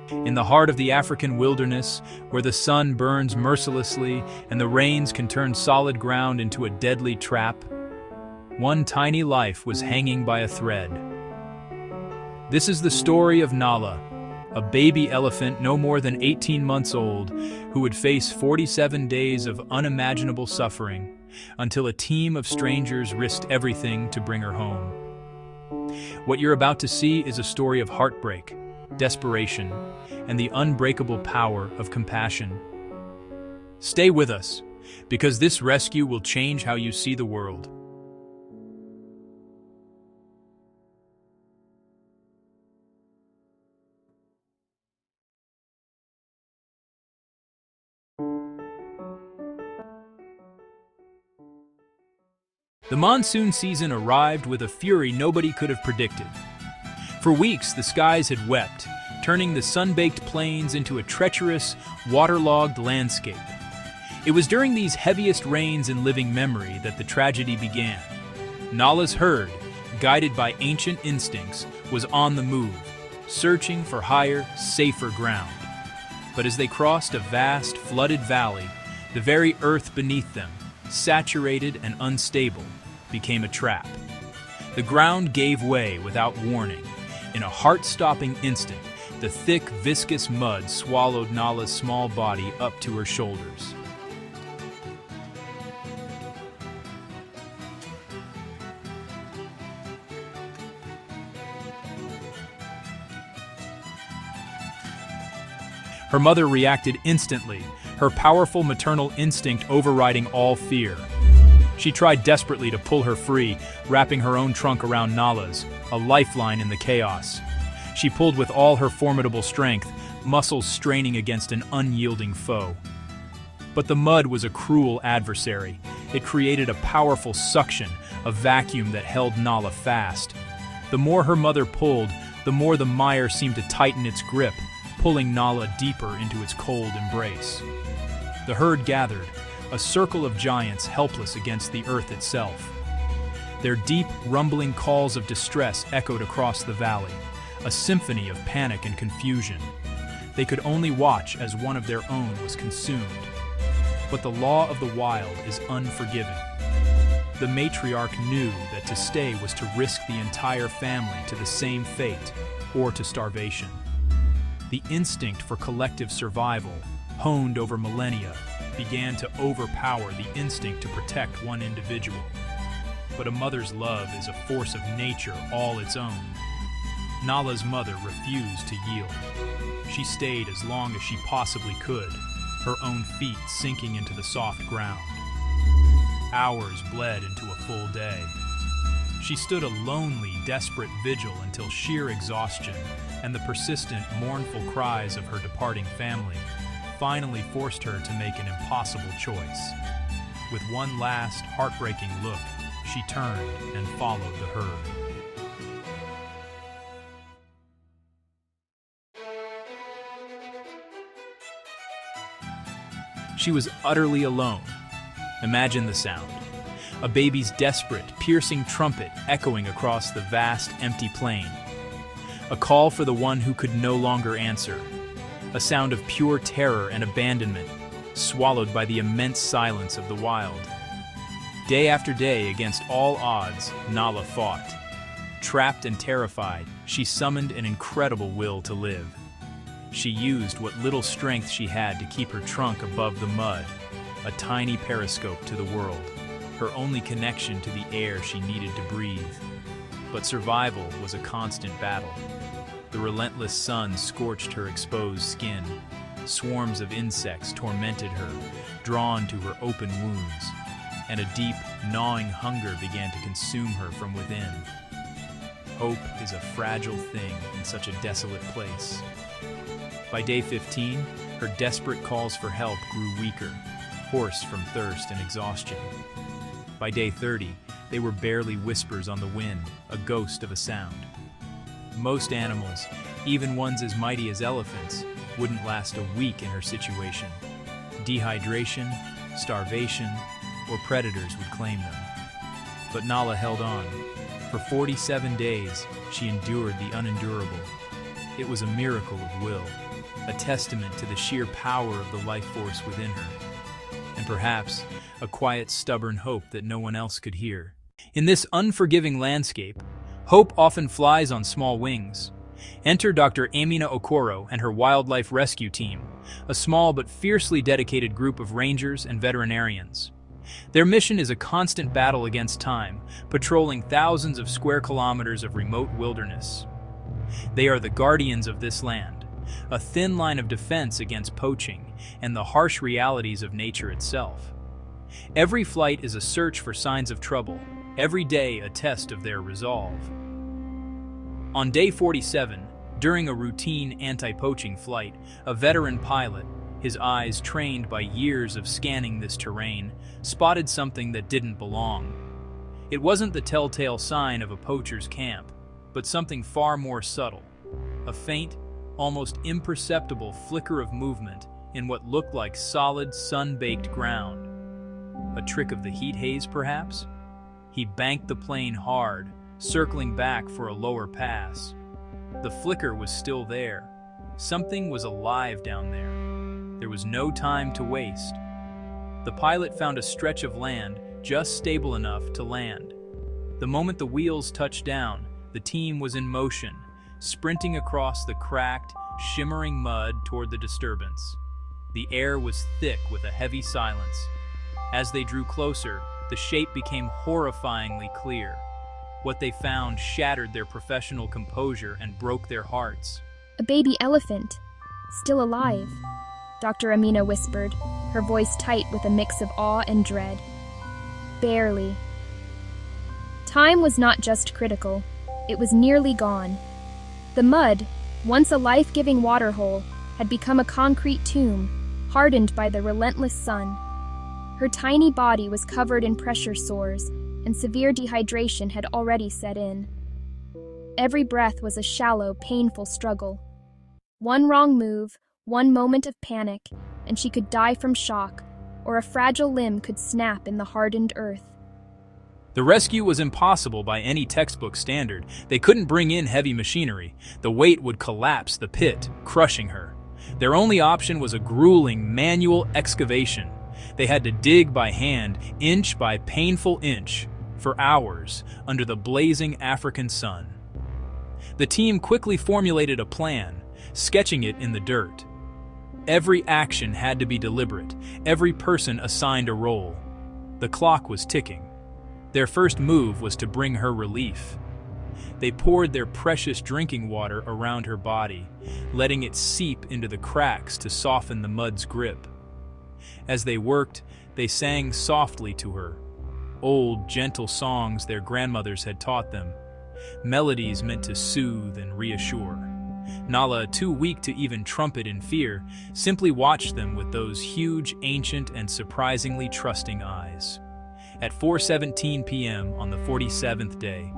In the heart of the African wilderness, where the sun burns mercilessly and the rains can turn solid ground into a deadly trap, one tiny life was hanging by a thread. This is the story of Nala, a baby elephant no more than 18 months old who would face 47 days of unimaginable suffering until a team of strangers risked everything to bring her home. What you're about to see is a story of heartbreak, desperation, and the unbreakable power of compassion. Stay with us, because this rescue will change how you see the world. The monsoon season arrived with a fury nobody could have predicted. For weeks, the skies had wept, turning the sun-baked plains into a treacherous, waterlogged landscape. It was during these heaviest rains in living memory that the tragedy began. Nala's herd, guided by ancient instincts, was on the move, searching for higher, safer ground. But as they crossed a vast, flooded valley, the very earth beneath them, saturated and unstable, became a trap. The ground gave way without warning. In a heart-stopping instant, the thick, viscous mud swallowed Nala's small body up to her shoulders. Her mother reacted instantly, her powerful maternal instinct overriding all fear. She tried desperately to pull her free, wrapping her own trunk around Nala's, a lifeline in the chaos. She pulled with all her formidable strength, muscles straining against an unyielding foe. But the mud was a cruel adversary. It created a powerful suction, a vacuum that held Nala fast. The more her mother pulled, the more the mire seemed to tighten its grip, pulling Nala deeper into its cold embrace. The herd gathered, a circle of giants helpless against the earth itself. Their deep, rumbling calls of distress echoed across the valley, a symphony of panic and confusion. They could only watch as one of their own was consumed. But the law of the wild is unforgiving. The matriarch knew that to stay was to risk the entire family to the same fate, or to starvation. The instinct for collective survival, honed over millennia, began to overpower the instinct to protect one individual. But a mother's love is a force of nature all its own. Nala's mother refused to yield. She stayed as long as she possibly could, her own feet sinking into the soft ground. Hours bled into a full day. She stood a lonely, desperate vigil until sheer exhaustion and the persistent, mournful cries of her departing family finally forced her to make an impossible choice. With one last, heartbreaking look, she turned and followed the herd. She was utterly alone. Imagine the sound. A baby's desperate, piercing trumpet echoing across the vast, empty plain. A call for the one who could no longer answer. A sound of pure terror and abandonment, swallowed by the immense silence of the wild. Day after day, against all odds, Nala fought. Trapped and terrified, she summoned an incredible will to live. She used what little strength she had to keep her trunk above the mud, a tiny periscope to the world, her only connection to the air she needed to breathe. But survival was a constant battle. The relentless sun scorched her exposed skin. Swarms of insects tormented her, drawn to her open wounds, and a deep, gnawing hunger began to consume her from within. Hope is a fragile thing in such a desolate place. By day 15, her desperate calls for help grew weaker, hoarse from thirst and exhaustion. By day 30, they were barely whispers on the wind, a ghost of a sound. Most animals, even ones as mighty as elephants, wouldn't last a week in her situation. Dehydration, starvation, or predators would claim them. But Nala held on. For 47 days, she endured the unendurable. It was a miracle of will, a testament to the sheer power of the life force within her, and perhaps a quiet, stubborn hope that no one else could hear. In this unforgiving landscape, hope often flies on small wings. Enter Dr. Amina Okoro and her wildlife rescue team, a small but fiercely dedicated group of rangers and veterinarians. Their mission is a constant battle against time, patrolling thousands of square kilometers of remote wilderness. They are the guardians of this land, a thin line of defense against poaching and the harsh realities of nature itself. Every flight is a search for signs of trouble, every day a test of their resolve. On day 47, during a routine anti-poaching flight, a veteran pilot, his eyes trained by years of scanning this terrain, spotted something that didn't belong. It wasn't the telltale sign of a poacher's camp, but something far more subtle, a faint, almost imperceptible flicker of movement in what looked like solid, sun-baked ground. A trick of the heat haze, perhaps? He banked the plane hard, circling back for a lower pass. The flicker was still there. Something was alive down there. There was no time to waste. The pilot found a stretch of land just stable enough to land. The moment the wheels touched down, the team was in motion, sprinting across the cracked, shimmering mud toward the disturbance. The air was thick with a heavy silence. As they drew closer, the shape became horrifyingly clear. What they found shattered their professional composure and broke their hearts. A baby elephant, still alive, Dr. Amina whispered, her voice tight with a mix of awe and dread. Barely. Time was not just critical, it was nearly gone. The mud, once a life-giving waterhole, had become a concrete tomb, hardened by the relentless sun. Her tiny body was covered in pressure sores, and severe dehydration had already set in. Every breath was a shallow, painful struggle. One wrong move, one moment of panic, and she could die from shock, or a fragile limb could snap in the hardened earth. The rescue was impossible by any textbook standard. They couldn't bring in heavy machinery. The weight would collapse the pit, crushing her. Their only option was a grueling manual excavation. They had to dig by hand, inch by painful inch, for hours under the blazing African sun. The team quickly formulated a plan, sketching it in the dirt. Every action had to be deliberate, every person assigned a role. The clock was ticking. Their first move was to bring her relief. They poured their precious drinking water around her body, letting it seep into the cracks to soften the mud's grip. As they worked, they sang softly to her, old, gentle songs their grandmothers had taught them, melodies meant to soothe and reassure. Nala, too weak to even trumpet in fear, simply watched them with those huge, ancient, and surprisingly trusting eyes. At 4:17 p.m. on the 47th day,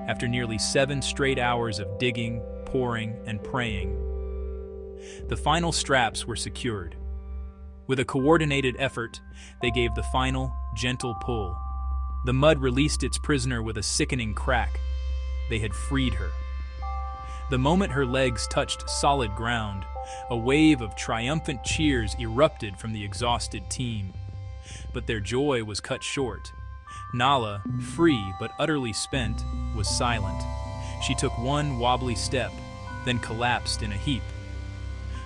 after nearly 7 straight hours of digging, pouring, and praying, the final straps were secured. With a coordinated effort, they gave the final, gentle pull. The mud released its prisoner with a sickening crack. They had freed her. The moment her legs touched solid ground, a wave of triumphant cheers erupted from the exhausted team. But their joy was cut short. Nala, free but utterly spent, was silent. She took one wobbly step, then collapsed in a heap.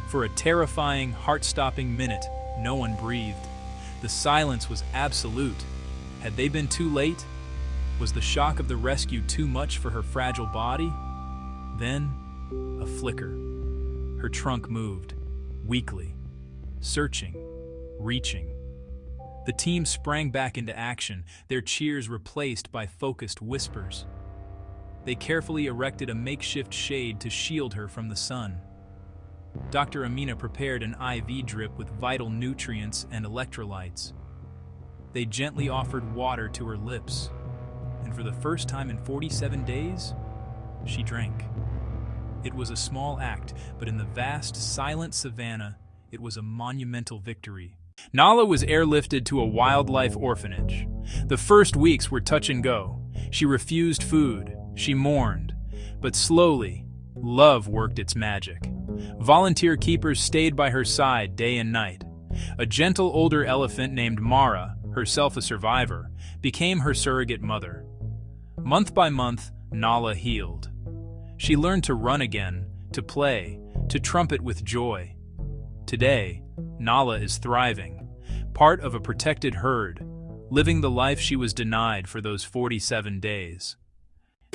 For a terrifying, heart-stopping minute, no one breathed. The silence was absolute. Had they been too late? Was the shock of the rescue too much for her fragile body? Then, a flicker. Her trunk moved, weakly, searching, reaching. The team sprang back into action, their cheers replaced by focused whispers. They carefully erected a makeshift shade to shield her from the sun. Dr. Amina prepared an IV drip with vital nutrients and electrolytes. They gently offered water to her lips, and for the first time in 47 days, she drank. It was a small act, but in the vast, silent savannah, it was a monumental victory. Nala was airlifted to a wildlife orphanage. The first weeks were touch and go. She refused food, she mourned, but slowly, Love worked its magic. Volunteer keepers stayed by her side day and night. A gentle older elephant named Mara, herself a survivor, became her surrogate mother. Month by month, Nala healed. She learned to run again, to play, to trumpet with joy. Today, Nala is thriving, part of a protected herd, living the life she was denied for those 47 days.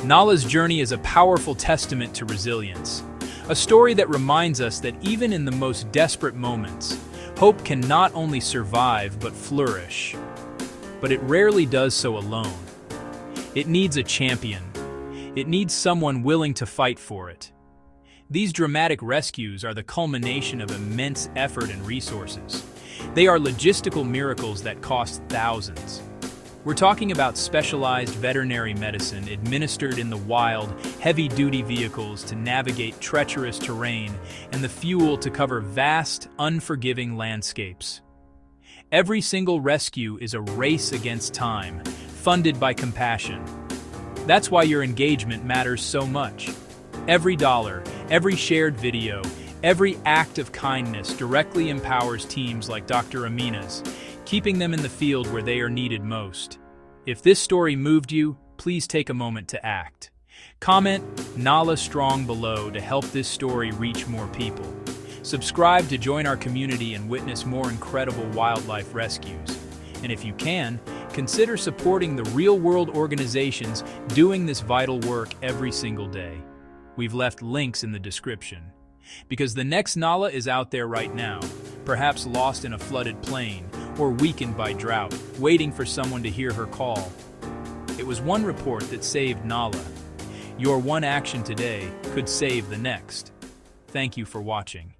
Nala's journey is a powerful testament to resilience, a story that reminds us that even in the most desperate moments, hope can not only survive but flourish. But it rarely does so alone. It needs a champion. It needs someone willing to fight for it. These dramatic rescues are the culmination of immense effort and resources. They are logistical miracles that cost thousands. We're talking about specialized veterinary medicine administered in the wild, heavy-duty vehicles to navigate treacherous terrain and the fuel to cover vast, unforgiving landscapes. Every single rescue is a race against time, funded by compassion. That's why your engagement matters so much. Every dollar, every shared video, every act of kindness directly empowers teams like Dr. Amina's, keeping them in the field where they are needed most. If this story moved you, please take a moment to act. Comment Nala Strong below to help this story reach more people. Subscribe to join our community and witness more incredible wildlife rescues. And if you can, consider supporting the real-world organizations doing this vital work every single day. We've left links in the description. Because the next Nala is out there right now, perhaps lost in a flooded plain or weakened by drought, waiting for someone to hear her call. It was one report that saved Nala. Your one action today could save the next. Thank you for watching.